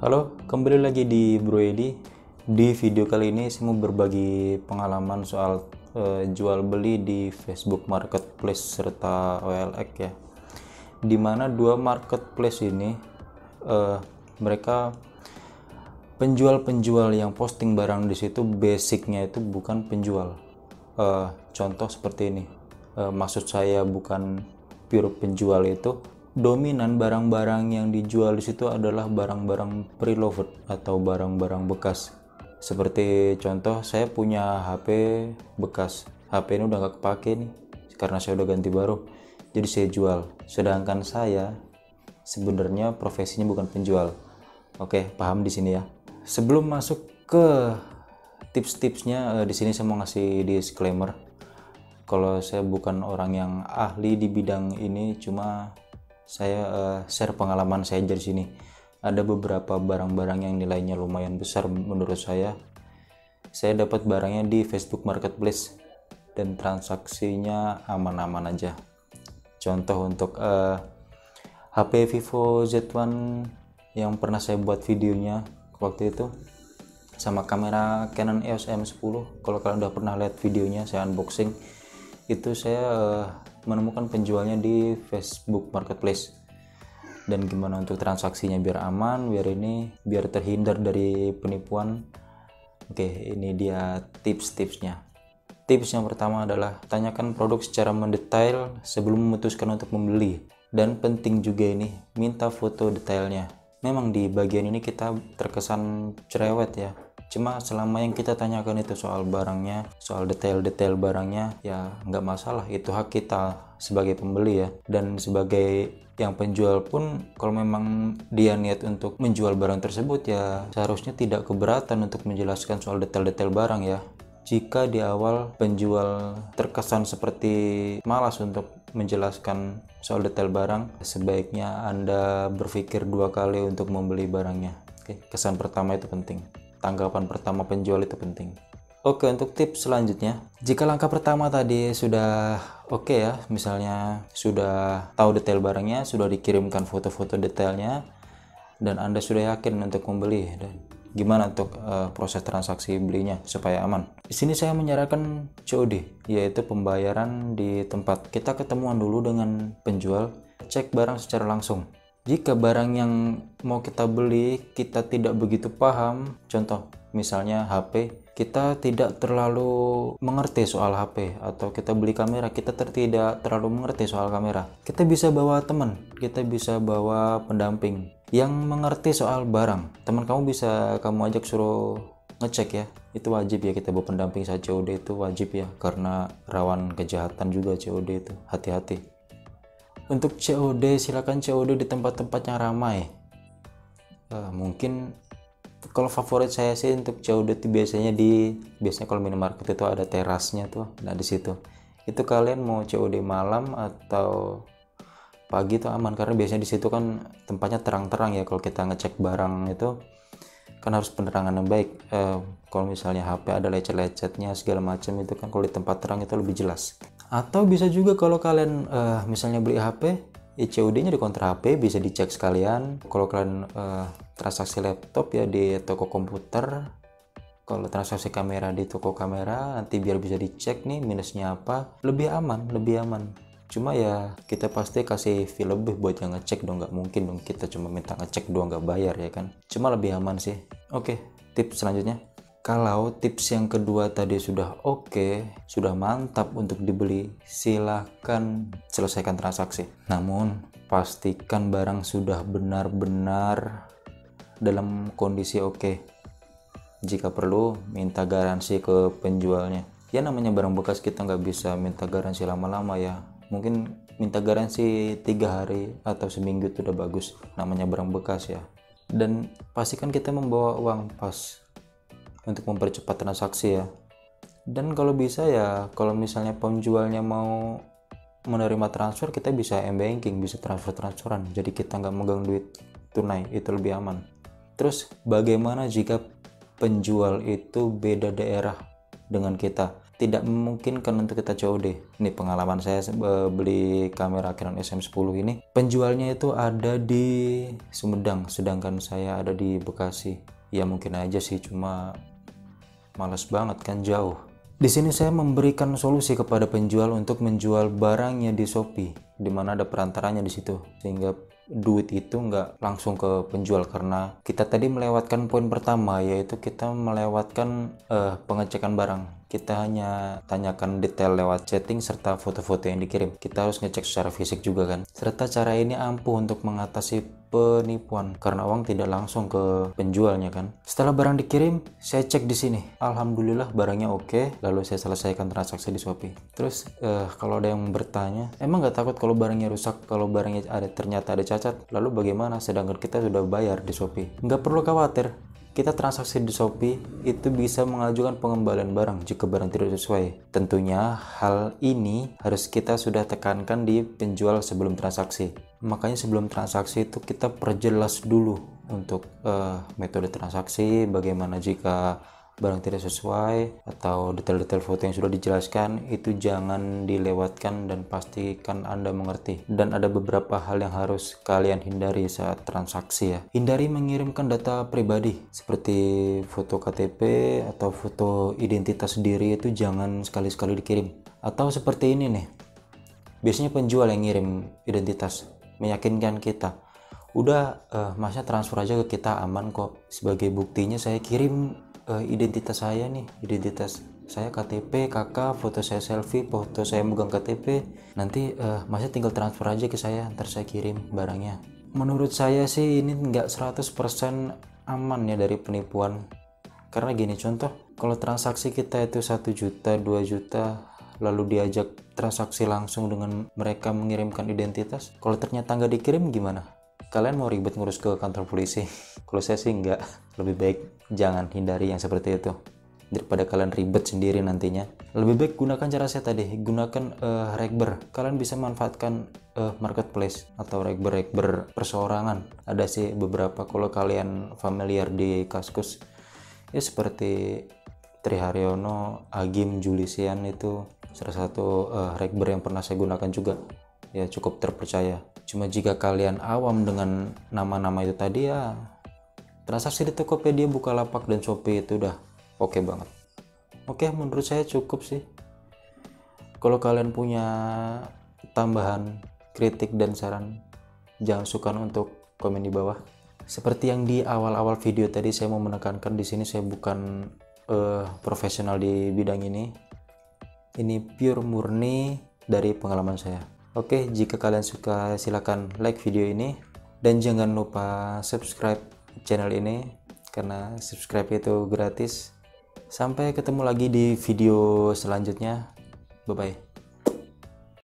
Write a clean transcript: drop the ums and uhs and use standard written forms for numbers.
Halo, kembali lagi di Bro Edi. Di video kali ini saya mau berbagi pengalaman soal jual beli di Facebook Marketplace serta OLX ya. Dimana dua marketplace ini mereka penjual-penjual yang posting barang di situ basicnya itu bukan penjual. Contoh seperti ini. Maksud saya bukan pure penjual, itu dominan barang-barang yang dijual di situ adalah barang-barang preloved atau barang-barang bekas. Seperti contoh, saya punya HP bekas. HP ini udah gak kepake nih karena saya udah ganti baru, jadi saya jual. Sedangkan saya sebenarnya profesinya bukan penjual. Oke, paham di sini ya. Sebelum masuk ke tips-tipsnya, di sini saya mau ngasih disclaimer kalau saya bukan orang yang ahli di bidang ini, cuma saya share pengalaman saya dari sini. Ada beberapa barang-barang yang nilainya lumayan besar menurut saya. Saya dapat barangnya di Facebook Marketplace dan transaksinya aman-aman aja. Contoh untuk HP Vivo Z1 yang pernah saya buat videonya waktu itu, sama kamera Canon EOS M10. Kalau kalian udah pernah lihat videonya saya unboxing, itu saya menemukan penjualnya di Facebook Marketplace. Dan gimana untuk transaksinya biar aman, biar terhindar dari penipuan. Oke, ini dia tips-tipsnya. Tips yang pertama adalah tanyakan produk secara mendetail sebelum memutuskan untuk membeli. Dan penting juga ini, minta foto detailnya. Memang di bagian ini kita terkesan cerewet ya, cuma selama yang kita tanyakan itu soal barangnya, soal detail-detail barangnya, ya nggak masalah, itu hak kita sebagai pembeli ya. Dan sebagai yang penjual pun, kalau memang dia niat untuk menjual barang tersebut, ya seharusnya tidak keberatan untuk menjelaskan soal detail-detail barang ya. Jika di awal penjual terkesan seperti malas untuk menjelaskan soal detail barang, sebaiknya Anda berpikir dua kali untuk membeli barangnya. Oke, kesan pertama itu penting. Tanggapan pertama penjual itu penting. Oke, untuk tips selanjutnya, jika langkah pertama tadi sudah oke ya, misalnya sudah tahu detail barangnya, sudah dikirimkan foto-foto detailnya, dan Anda sudah yakin untuk membeli, dan gimana untuk proses transaksi belinya supaya aman? Di sini saya menyarankan COD, yaitu pembayaran di tempat. Kita ketemuan dulu dengan penjual, cek barang secara langsung. Jika barang yang mau kita beli kita tidak begitu paham, contoh misalnya HP, kita tidak terlalu mengerti soal HP, atau kita beli kamera, kita tidak terlalu mengerti soal kamera, kita bisa bawa teman, kita bisa bawa pendamping yang mengerti soal barang. Teman kamu bisa kamu ajak suruh ngecek ya, itu wajib ya, kita bawa pendamping saat COD itu wajib ya, karena rawan kejahatan juga COD itu, hati-hati. Untuk COD, silakan COD di tempat-tempat yang ramai. Mungkin kalau favorit saya sih untuk COD itu biasanya kalau minimarket itu ada terasnya tuh. Nah di situ itu kalian mau COD malam atau pagi itu aman, karena biasanya di situ kan tempatnya terang-terang ya. Kalau kita ngecek barang itu kan harus penerangan yang baik. Kalau misalnya HP ada lecet-lecetnya segala macam, itu kan kalau di tempat terang itu lebih jelas. Atau bisa juga kalau kalian misalnya beli HP, COD-nya di konter HP, bisa dicek sekalian. Kalau kalian transaksi laptop ya di toko komputer, kalau transaksi kamera di toko kamera, nanti biar bisa dicek nih minusnya apa, lebih aman. Cuma ya kita pasti kasih fee lebih buat yang ngecek dong, nggak mungkin dong kita cuma minta ngecek doang nggak bayar ya kan. Cuma lebih aman sih. Oke, tips selanjutnya, kalau tips yang kedua tadi sudah oke, sudah mantap untuk dibeli, silahkan selesaikan transaksi. Namun pastikan barang sudah benar-benar dalam kondisi oke. Jika perlu, minta garansi ke penjualnya. Ya namanya barang bekas, kita nggak bisa minta garansi lama-lama ya. Mungkin minta garansi 3 hari atau seminggu itu udah bagus, namanya barang bekas ya. Dan pastikan kita membawa uang pas untuk mempercepat transaksi ya. Dan kalau bisa ya, kalau misalnya penjualnya mau menerima transfer, kita bisa m-banking, bisa transferan, jadi kita nggak megang duit tunai, itu lebih aman. Terus bagaimana jika penjual itu beda daerah dengan kita? tidak memungkinkan untuk kita COD. Ini pengalaman saya beli kamera Canon SM10 ini. Penjualnya itu ada di Sumedang, sedangkan saya ada di Bekasi. Ya mungkin aja sih, cuma males banget kan, jauh. Di sini saya memberikan solusi kepada penjual untuk menjual barangnya di Shopee, di mana ada perantaranya di situ, sehingga duit itu nggak langsung ke penjual, karena kita tadi melewatkan poin pertama, yaitu kita melewatkan pengecekan barang. Kita hanya tanyakan detail lewat chatting serta foto-foto yang dikirim. Kita harus ngecek secara fisik juga kan. Serta cara ini ampuh untuk mengatasi penipuan karena uang tidak langsung ke penjualnya kan. Setelah barang dikirim, saya cek di sini. Alhamdulillah barangnya oke. Lalu saya selesaikan transaksi di Shopee. Terus kalau ada yang bertanya, emang nggak takut kalau barangnya rusak, kalau barangnya ternyata ada cacat? Lalu bagaimana? Sedangkan kita sudah bayar di Shopee. Nggak perlu khawatir. Kita transaksi di Shopee itu bisa mengajukan pengembalian barang jika barang tidak sesuai. Tentunya hal ini harus kita sudah tekankan di penjual sebelum transaksi. Makanya sebelum transaksi itu kita perjelas dulu untuk metode transaksi, bagaimana jika barang tidak sesuai, atau detail-detail foto yang sudah dijelaskan itu jangan dilewatkan dan pastikan Anda mengerti. Dan ada beberapa hal yang harus kalian hindari saat transaksi ya. Hindari mengirimkan data pribadi seperti foto KTP atau foto identitas diri, itu jangan sekali-sekali dikirim. Atau seperti ini nih, biasanya penjual yang ngirim identitas, meyakinkan kita, udah masnya transfer aja ke kita, aman kok. Sebagai buktinya saya kirim identitas saya nih, identitas saya KTP, KK, foto saya selfie, foto saya megang KTP, nanti masnya tinggal transfer aja ke saya, ntar saya kirim barangnya. Menurut saya sih ini nggak 100% aman ya dari penipuan. Karena gini, contoh kalau transaksi kita itu 1 juta, 2 juta, lalu diajak transaksi langsung dengan mereka mengirimkan identitas, kalau ternyata nggak dikirim gimana? Kalian mau ribet ngurus ke kantor polisi? Kalau saya sih enggak. Lebih baik jangan, hindari yang seperti itu daripada kalian ribet sendiri nantinya. Lebih baik gunakan cara saya tadi, gunakan Rekber. Kalian bisa manfaatkan marketplace atau Rekber perseorangan. Ada sih beberapa, kalau kalian familiar di Kaskus ya, seperti Triharyono, Agim, Julisian, itu salah satu Rekber yang pernah saya gunakan juga. Ya cukup terpercaya. Cuma jika kalian awam dengan nama-nama itu tadi ya, transaksi di Tokopedia, Bukalapak, dan Shopee itu udah oke banget. Oke, menurut saya cukup sih. Kalau kalian punya tambahan, kritik, dan saran, jangan sukar untuk komen di bawah. Seperti yang di awal-awal video tadi, saya mau menekankan di sini saya bukan profesional di bidang ini. Ini pure murni dari pengalaman saya. Oke, jika kalian suka silakan like video ini dan jangan lupa subscribe channel ini karena subscribe itu gratis. Sampai ketemu lagi di video selanjutnya. Bye bye.